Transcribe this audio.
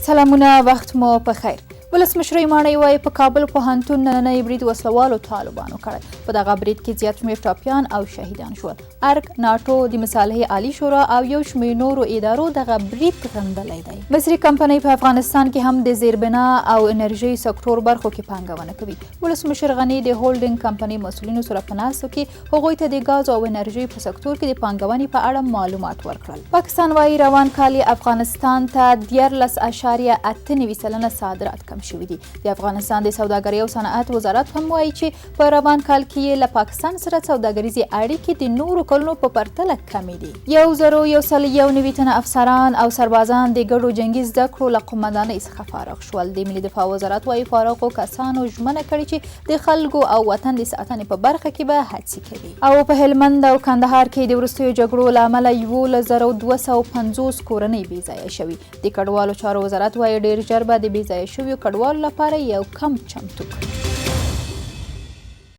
سلامونه، وخت مو په خیر. ولسمشرۍ ماڼۍ وايي په کابل پوهنتون نننی بريد وسله والو طالبانو کړی. په دغه برید کې زیات شمېر ټاپیان او شهیدان شول. ارګ، ناټو، د مصالحې عالی شورا او یو شمېر نورو ادارو دغه برید غندلی دی. مصري کمپنۍ په افغانستان کې هم د زیربنا او انرژۍ سکتور برخو کې پانګونه کوي. ولسمشر غني د هولډینګ کمپنۍ مسؤلینو سره په ناستو کې هغوی ته د ګاز او انرژۍ په سکتور کې د پانګونې په اړه معلومات ورکړل. پاکستان وايي روان کال افغانستان ته 14.8 سلنه صادرات کم شوي دي. د افغانستان د سوداګرۍ او صنعت وزارت هم وایي چې په روان کال کې له پاکستان سره سوداګریزې اړیکې د نورو کلونو په پرتله کمې دي. 1,191 تنه افسران او سربازان د ګډو جنګي زده کړو له قومندانۍ څخه فارغ شول. د ملي دفاع وزارت وایي فارغو کسانو ژمنه کړې چې د خلکو او وطن د ساتنې په برخه کې به هڅې کوي. او په هلمند او کندهار کې د وروستیو جګړو له امله 11,250 کورنۍ بې ځایه شوي. د کډوالو چارو وزارت وایي ډېر ژر به د بې ځایه شویو کډوالو لپاره یو کمپ چمتو کړي.